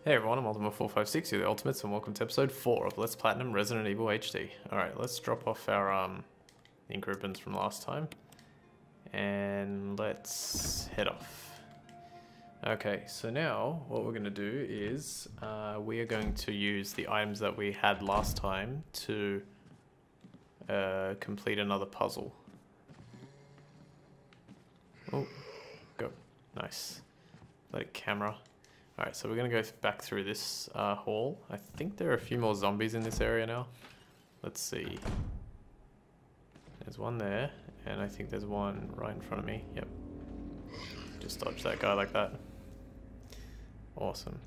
Hey everyone, I'm Ultima456, you're the Ultimates, and welcome to episode 4 of Let's Platinum Resident Evil HD. Alright, let's drop off our ink ribbons from last time, and let's head off. Okay, so now what we're going to do is we are going to use the items that we had last time to complete another puzzle. Oh, go. Nice. Let it camera. Alright, so we're going to go back through this hall. I think there are a few more zombies in this area now. Let's see. There's one there, and I think there's one right in front of me. Yep. Just dodge that guy like that. Awesome.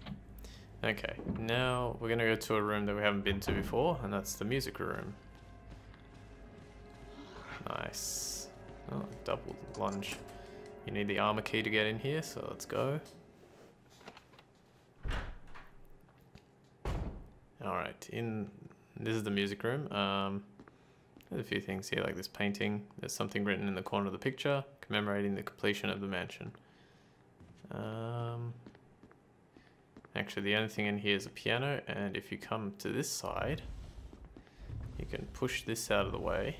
Okay, now we're going to go to a room that we haven't been to before, and that's the music room. Nice. Oh, double lunge. You need the armor key to get in here, so let's go. Alright, this is the music room. There's a few things here, like this painting. There's something written in the corner of the picture, commemorating the completion of the mansion. Actually, the only thing in here is a piano, and if you come to this side, you can push this out of the way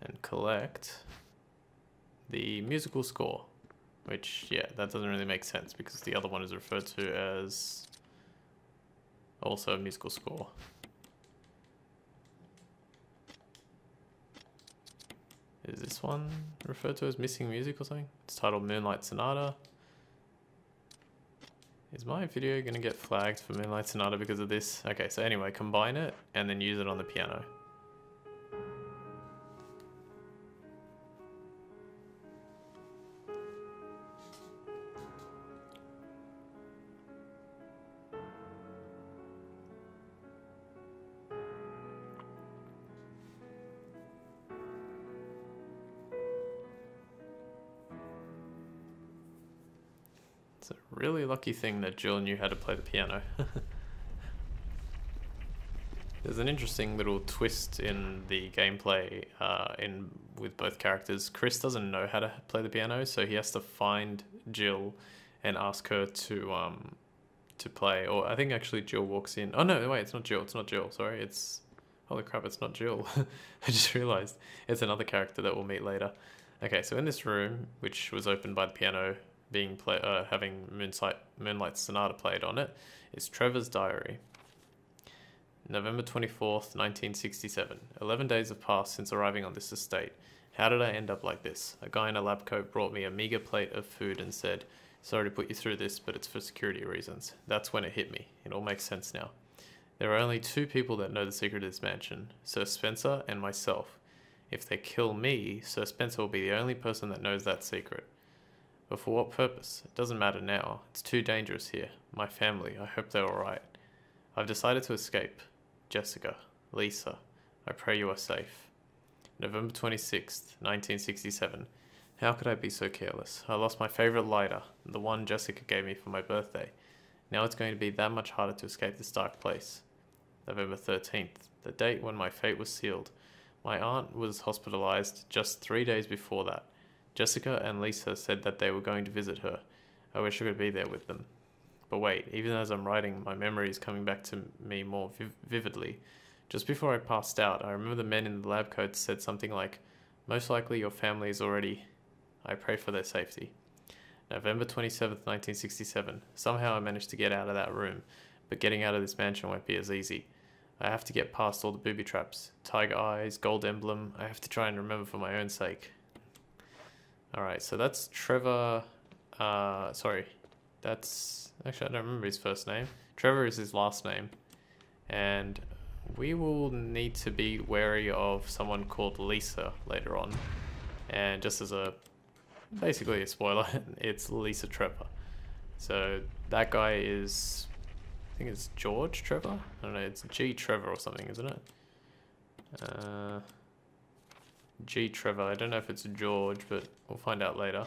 and collect the musical score. Which, yeah, that doesn't really make sense, because the other one is referred to as also a musical score. Is this one referred to as missing music or something? It's titled Moonlight Sonata. Is my video gonna get flagged for Moonlight Sonata because of this? Okay, so anyway, combine it and then use it on the piano. It's a really lucky thing that Jill knew how to play the piano. There's an interesting little twist in the gameplay with both characters. Chris doesn't know how to play the piano, so he has to find Jill and ask her to play. Or I think actually Jill walks in. Oh no, wait, it's not Jill. It's not Jill. Sorry, it's holy crap, it's not Jill. I just realized it's another character that we'll meet later. Okay, so in this room, which was opened by the piano being having Moonlight Sonata played on it, is Trevor's diary. November 24th, 1967. 11 days have passed since arriving on this estate. How did I end up like this? A guy in a lab coat brought me a meager plate of food and said, "Sorry to put you through this, but it's for security reasons." That's when it hit me. It all makes sense now. There are only two people that know the secret of this mansion, Sir Spencer and myself. If they kill me, Sir Spencer will be the only person that knows that secret. But for what purpose? It doesn't matter now. It's too dangerous here. My family, I hope they're alright. I've decided to escape. Jessica, Lisa, I pray you are safe. November 26th, 1967. How could I be so careless? I lost my favourite lighter, the one Jessica gave me for my birthday. Now it's going to be that much harder to escape this dark place. November 13th, the date when my fate was sealed. My aunt was hospitalised just 3 days before that. Jessica and Lisa said that they were going to visit her. I wish I could be there with them. But wait, even as I'm writing, my memory is coming back to me more vividly. Just before I passed out, I remember the men in the lab coats said something like, "Most likely your family is already... I pray for their safety." November 27th, 1967. Somehow I managed to get out of that room, but getting out of this mansion won't be as easy. I have to get past all the booby traps. Tiger eyes, gold emblem. I have to try and remember for my own sake. Alright, so that's Trevor, sorry, that's, actually I don't remember his first name. Trevor is his last name, and we will need to be wary of someone called Lisa later on, and just as basically a spoiler, it's Lisa Trevor. So that guy is, I think it's George Trevor? I don't know, it's G Trevor or something, isn't it? G Trevor. I don't know if it's George, but we'll find out later.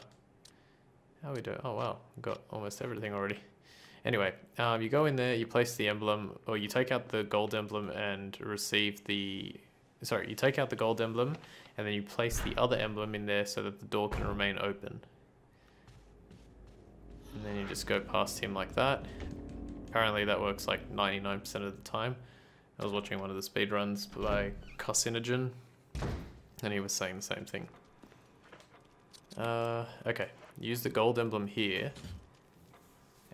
How we do? Oh wow, got almost everything already. Anyway, you go in there, you place the emblem, or you take out the gold emblem and receive the... Sorry, you take out the gold emblem, and then you place the other emblem in there so that the door can remain open. And then you just go past him like that. Apparently that works like 99% of the time. I was watching one of the speedruns by Carcinogen, and he was saying the same thing. Okay, use the gold emblem here,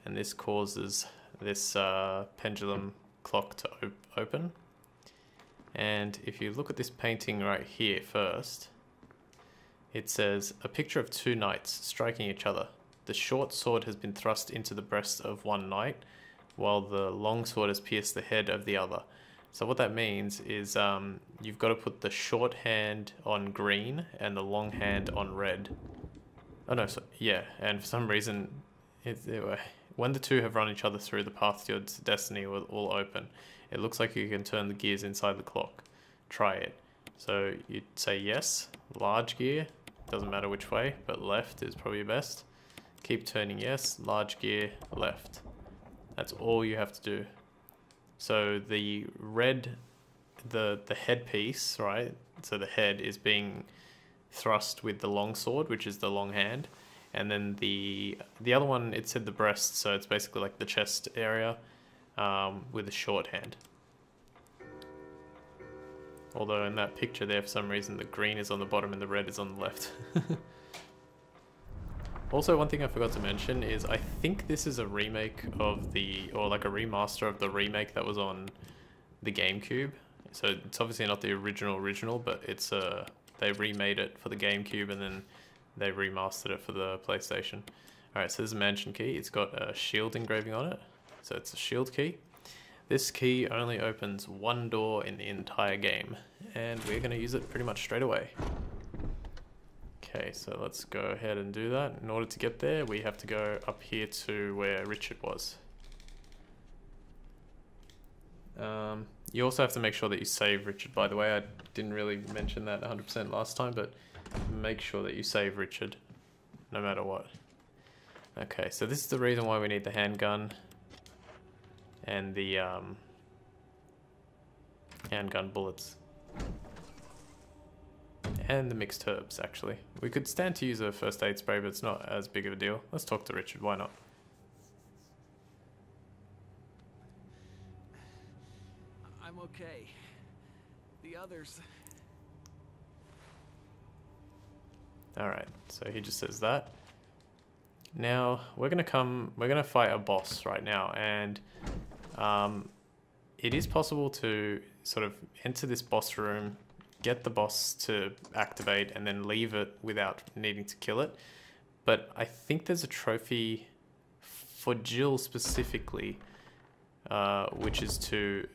and this causes this pendulum clock to open. And if you look at this painting right here first, it says, a picture of two knights striking each other. The short sword has been thrust into the breast of one knight, while the long sword has pierced the head of the other. So what that means is you've got to put the short hand on green and the long hand on red. Oh no, so, yeah, and for some reason, when the two have run each other through, the path to your destiny will open. It looks like you can turn the gears inside the clock. Try it. So you say yes, large gear, doesn't matter which way, but left is probably best. Keep turning yes, large gear, left. That's all you have to do. So the red, the headpiece, right? So the head is being thrust with the long sword, which is the long hand. And then the other one, it said the breast, so it's basically like the chest area with the short hand. Although in that picture there, for some reason, the green is on the bottom and the red is on the left. Also, one thing I forgot to mention is I think this is a remake of or like a remaster of the remake that was on the GameCube. So it's obviously not the original, but it's they remade it for the GameCube and then they remastered it for the PlayStation. Alright, so there's a mansion key. It's got a shield engraving on it. So it's a shield key. This key only opens one door in the entire game, and we're going to use it pretty much straight away. Okay, so let's go ahead and do that. In order to get there, we have to go up here to where Richard was. You also have to make sure that you save Richard, by the way. I didn't really mention that 100% last time, but make sure that you save Richard, no matter what. Okay, so this is the reason why we need the handgun and the handgun bullets. And the mixed herbs, actually. We could stand to use a first aid spray, but it's not as big of a deal. Let's talk to Richard, why not? I'm okay. The others... Alright, so he just says that. Now, we're gonna fight a boss right now, and it is possible to sort of enter this boss room, get the boss to activate, and then leave it without needing to kill it. But I think there's a trophy for Jill specifically, which is to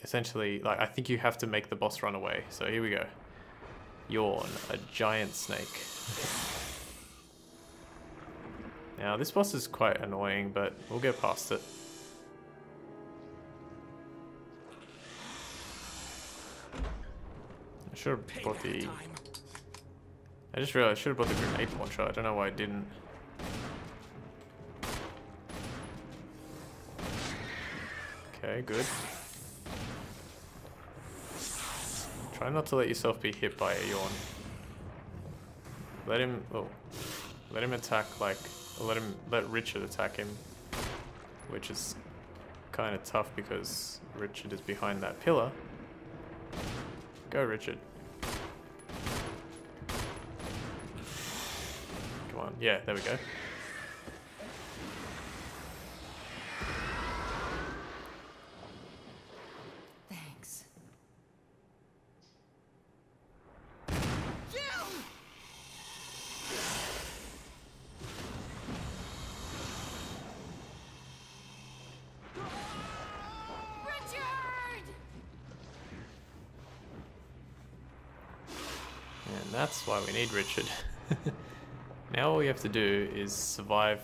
essentially, like, I think you have to make the boss run away. So here we go. Yawn, a giant snake. Now this boss is quite annoying, but we'll get past it. I should have brought the... I just realized I should have brought the grenade launcher. I don't know why I didn't. Okay, good. Try not to let yourself be hit by a yawn. Let him attack, like, let Richard attack him, which is kind of tough because Richard is behind that pillar. Go, Richard. Come on, yeah, there we go. Thanks. And that's why we need Richard. Now all you have to do is survive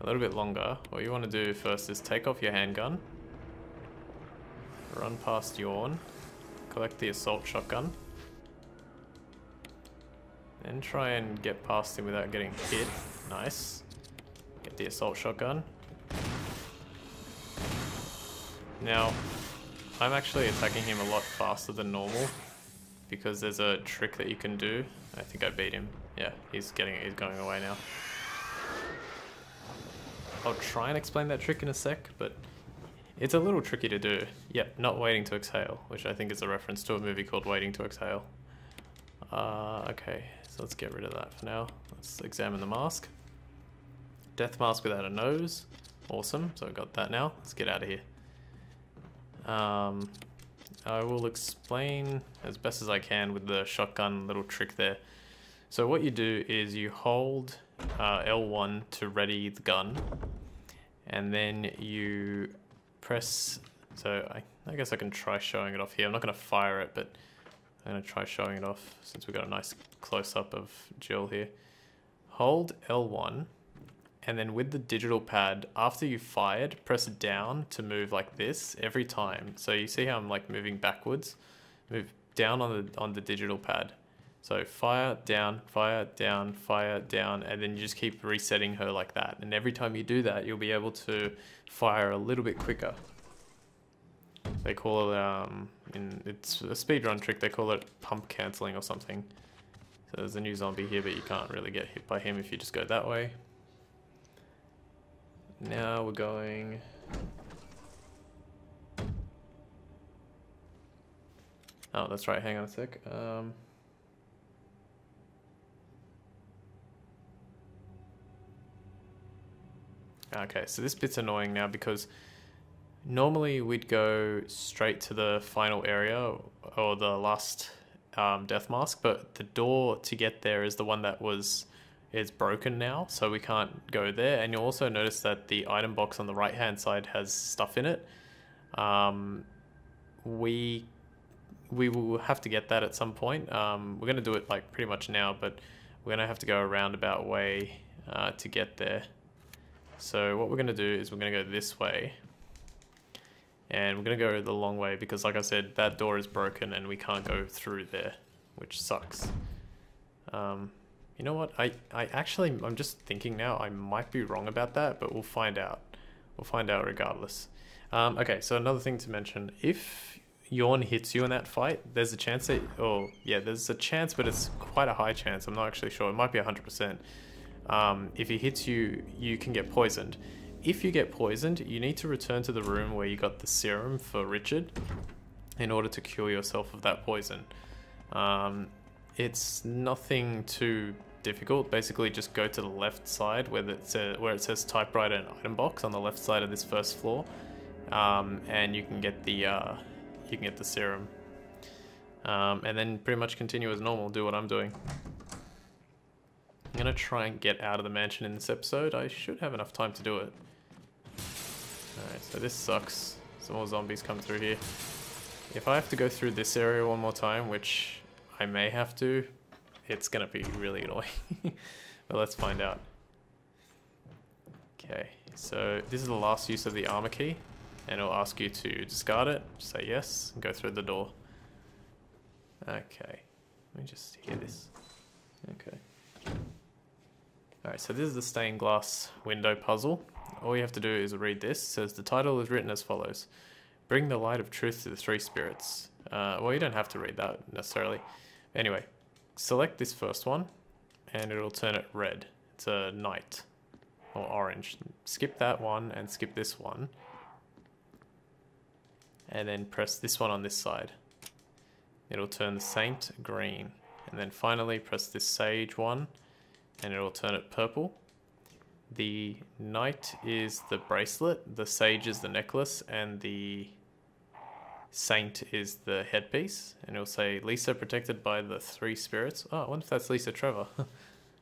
a little bit longer. What you want to do first is take off your handgun, run past Yawn, collect the assault shotgun, and try and get past him without getting hit. Nice. Get the assault shotgun. Now, I'm actually attacking him a lot faster than normal because there's a trick that you can do. I think I beat him. Yeah, he's going away now. I'll try and explain that trick in a sec, but it's a little tricky to do. Yep, not waiting to exhale, which I think is a reference to a movie called Waiting to Exhale. Okay, so let's get rid of that for now. Let's examine the mask. Death mask without a nose. Awesome, so I got that now. Let's get out of here. I will explain as best as I can with the shotgun little trick there. So what you do is you hold L1 to ready the gun, and then you press, so I guess I can try showing it off here. I'm not going to fire it, but I'm going to try showing it off since we've got a nice close-up of Jill here. Hold L1, and then with the digital pad, after you've fired, press down to move like this every time. So you see how I'm like moving backwards? Move down on the digital pad. So fire, down, and then you just keep resetting her like that. And every time you do that, you'll be able to fire a little bit quicker. They call it, it's a speedrun trick, they call it pump cancelling or something. So there's a new zombie here, but you can't really get hit by him if you just go that way. Now we're going... Oh, that's right, hang on a sec. Okay, so this bit's annoying now because normally we'd go straight to the final area or the last death mask, but the door to get there is the one that is broken now, so we can't go there. And you'll also notice that the item box on the right hand side has stuff in it. We will have to get that at some point. We're going to do it like pretty much now, but we're going to have to go a roundabout way to get there. So what we're going to do is we're going to go this way, and we're going to go the long way because, like I said, that door is broken and we can't go through there, which sucks. You know what? I'm just thinking now, I might be wrong about that, but we'll find out. We'll find out regardless. Okay, so another thing to mention, if Yawn hits you in that fight, there's a chance that, there's a chance, but it's quite a high chance. I'm not actually sure. It might be 100%. If he hits you, you can get poisoned. If you get poisoned, you need to return to the room where you got the serum for Richard in order to cure yourself of that poison. It's nothing too difficult. Basically, just go to the left side where it says typewriter and item box on the left side of this first floor, and you can get the serum, and then pretty much continue as normal. Do what I'm doing. I'm gonna try and get out of the mansion in this episode. I should have enough time to do it. Alright, so this sucks. Some more zombies come through here. If I have to go through this area one more time, which I may have to, it's gonna be really annoying. But let's find out. Okay, so this is the last use of the armor key, and it'll ask you to discard it, say yes, and go through the door. Okay, let me just hear this. Okay. Alright, so this is the stained glass window puzzle. All you have to do is read this. It says the title is written as follows: Bring the light of truth to the three spirits. Well, you don't have to read that necessarily. Anyway, select this first one, and it'll turn it red. It's a knight, or orange. Skip that one, and skip this one. And then press this one on this side. It'll turn the saint green. And then finally press this sage one, and it'll turn it purple. The knight is the bracelet, the sage is the necklace, and the saint is the headpiece. And it'll say Lisa protected by the three spirits. Oh, I wonder if that's Lisa Trevor.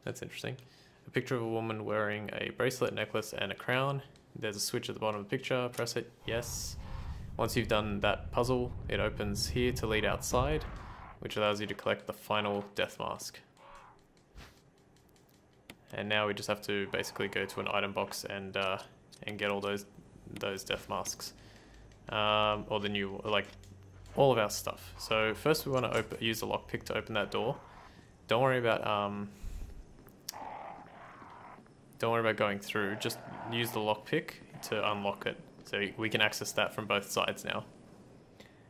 That's interesting. A picture of a woman wearing a bracelet, necklace, and a crown. There's a switch at the bottom of the picture. Press it. Yes. Once you've done that puzzle, it opens here to lead outside, which allows you to collect the final death mask. And now we just have to basically go to an item box and get all those death masks, or the new, like, all of our stuff. So first we want to use the lockpick to open that door. Don't worry about going through. Just use the lockpick to unlock it. So we can access that from both sides now.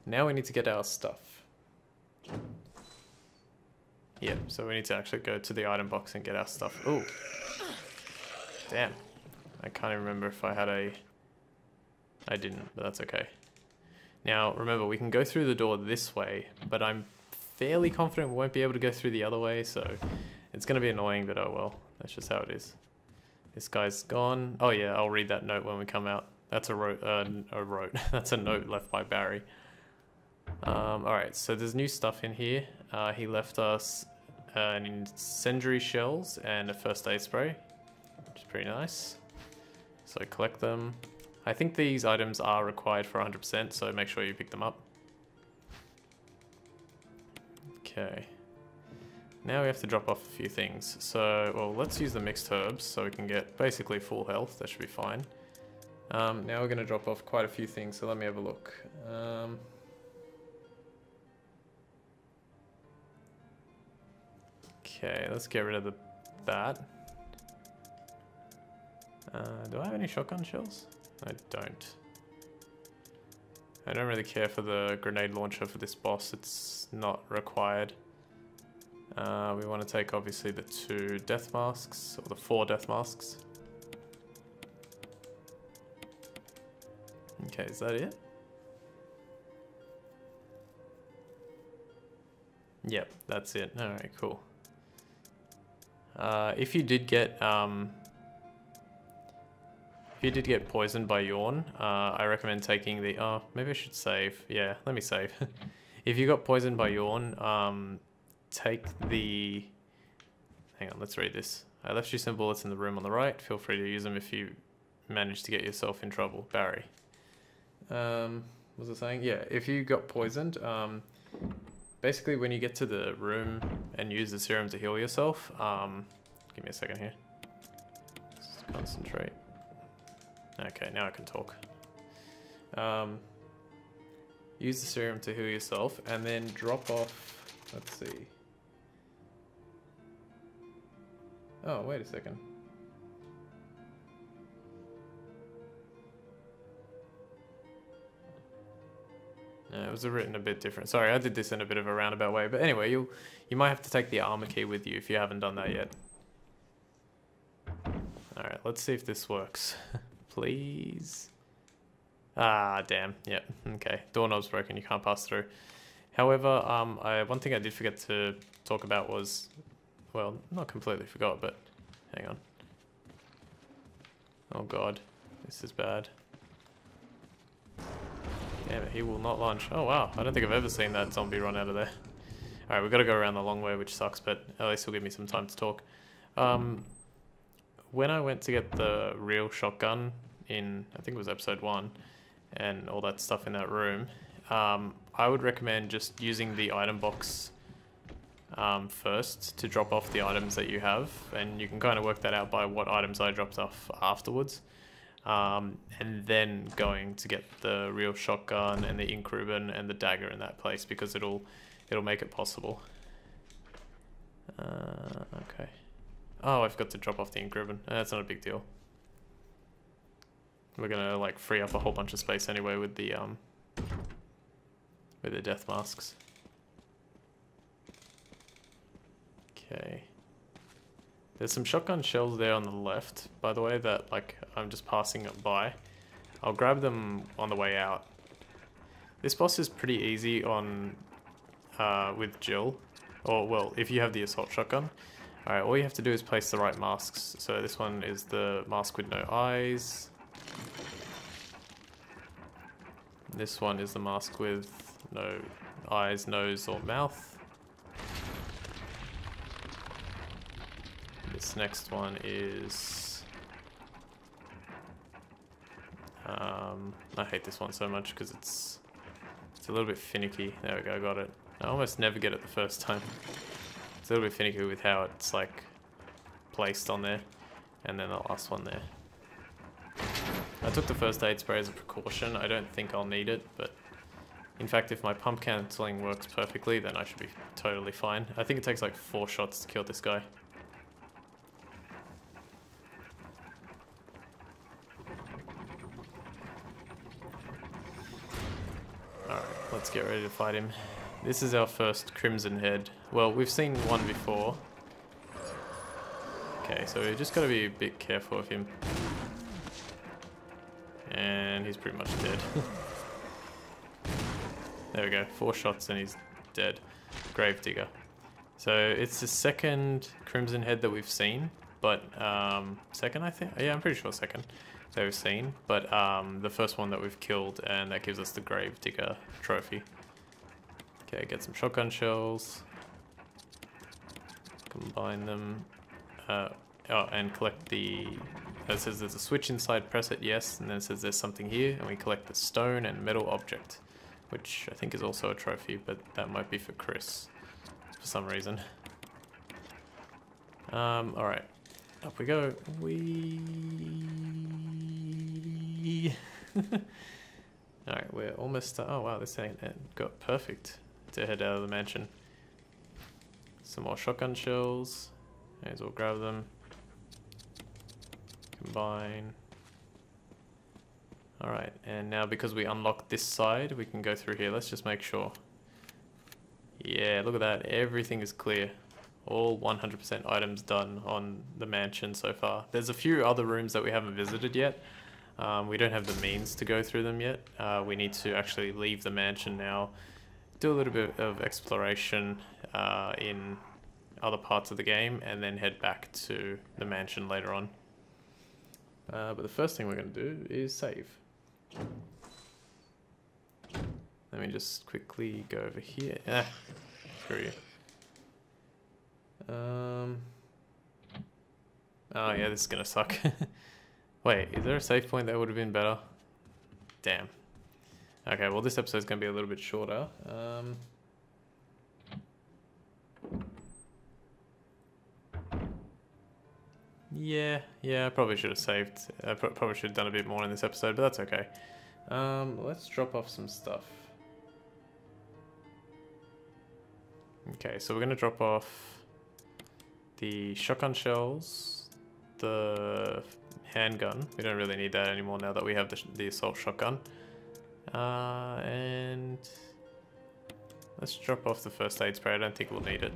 Now we need to get our stuff. Yeah, so we need to actually go to the item box and get our stuff. Ooh. Damn. I can't even remember if I had a... I didn't, but that's okay. Now, remember, we can go through the door this way, but I'm fairly confident we won't be able to go through the other way, so it's going to be annoying, but oh well. That's just how it is. This guy's gone. Oh yeah, I'll read that note when we come out. That's That's a note left by Barry. Alright, so there's new stuff in here. He left us an incendiary shells and a first aid spray, which is pretty nice. So collect them. I think these items are required for 100%, so make sure you pick them up. Okay. Now we have to drop off a few things. So, well, let's use the mixed herbs so we can get basically full health. That should be fine. Now we're going to drop off quite a few things, so let me have a look. Okay, let's get rid of that. Do I have any shotgun shells? I don't. I don't really care for the grenade launcher for this boss. It's not required. We want to take obviously the 2 death masks, or the 4 death masks. Okay, is that it? Yep, that's it. Alright, cool. If you did get poisoned by Yawn, I recommend taking the... Oh, maybe I should save. Yeah, let me save. If you got poisoned by Yawn, take the... Hang on, let's read this. I left you some bullets in the room on the right. Feel free to use them if you manage to get yourself in trouble. Barry. What was I saying? Yeah, if you got poisoned, basically when you get to the room and use the serum to heal yourself, give me a second here. Just concentrate. Okay, now I can talk. Use the serum to heal yourself and then drop off, let's see. Oh, wait a second. No, it was written a bit different. Sorry, I did this in a bit of a roundabout way. But anyway, you might have to take the armor key with you if you haven't done that yet. Alright, let's see if this works. Please. Ah, damn. Yep. Okay. Doorknob's broken. You can't pass through. However, one thing I did forget to talk about was... Well, not completely forgot, but... Hang on. Oh god. This is bad. Damn it, he will not launch. Oh wow, I don't think I've ever seen that zombie run out of there. Alright, we've got to go around the long way, which sucks, but at least it'll give me some time to talk. When I went to get the real shotgun in, I think it was episode 1, and all that stuff in that room, I would recommend just using the item box first to drop off the items that you have, and you can kind of work that out by what items I dropped off afterwards. And then going to get the real shotgun and the ink ribbon and the dagger in that place, because it'll make it possible. Okay. Oh, I've got to drop off the ink ribbon. That's not a big deal. We're gonna like free up a whole bunch of space anyway with the death masks. Okay. There's some shotgun shells there on the left, by the way, that like I'm just passing by. I'll grab them on the way out. This boss is pretty easy on with Jill, or well, if you have the assault shotgun. Alright, all you have to do is place the right masks. So this one is the mask with no eyes. This one is the mask with no eyes, nose, or mouth. This next one is... I hate this one so much because it's a little bit finicky. There we go, got it. I almost never get it the first time. It's a little bit finicky with how it's like placed on there. And then the last one there. I took the first aid spray as a precaution. I don't think I'll need it, but in fact if my pump cancelling works perfectly, then I should be totally fine. I think it takes like 4 shots to kill this guy. Alright, let's get ready to fight him. This is our first Crimson Head. Well, we've seen one before. Okay, so we just gotta be a bit careful of him. and he's pretty much dead. There we go, 4 shots and he's dead. Gravedigger. So it's the second Crimson Head that we've seen, but second I think? Yeah, I'm pretty sure second that we've seen, but the first one that we've killed, and that gives us the Gravedigger trophy. Okay, get some shotgun shells. Combine them. Oh, and collect the... It says there's a switch inside, press it, yes, and then it says there's something here, and we collect the stone and metal object, which I think is also a trophy, but that might be for Chris for some reason. Alright, up we go. Alright, we're almost... Oh wow, this ain't got perfect to head out of the mansion. Some more shotgun shells. May as well grab them. Combine. Alright, and now because we unlocked this side, we can go through here. Let's just make sure. Yeah, look at that. Everything is clear. All 100% items done on the mansion so far. There's a few other rooms that we haven't visited yet. We don't have the means to go through them yet. We need to actually leave the mansion now, do a little bit of exploration in other parts of the game, and then head back to the mansion later on. But the first thing we're going to do is save. Let me just quickly go over here. Screw you. Oh yeah, this is going to suck. Wait, is there a save point that would have been better? Damn. Okay, well this episode's going to be a little bit shorter. Yeah, I probably should have saved. I probably should have done a bit more in this episode, but that's okay. Let's drop off some stuff. Okay, so we're going to drop off the shotgun shells, the handgun. We don't really need that anymore now that we have the assault shotgun. And let's drop off the first aid spray. I don't think we'll need it.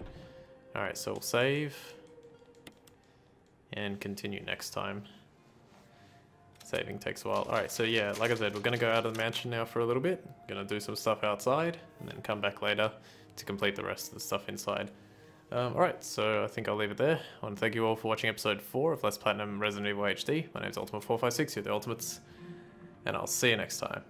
Alright, so we'll save and continue next time. Saving takes a while. Alright, so yeah, like I said, we're going to go out of the mansion now for a little bit. Going to do some stuff outside and then come back later to complete the rest of the stuff inside. Alright, so I think I'll leave it there. I want to thank you all for watching episode 4 of Let's Platinum Resident Evil HD. My name is Ultimate456, you're the Ultimates, and I'll see you next time.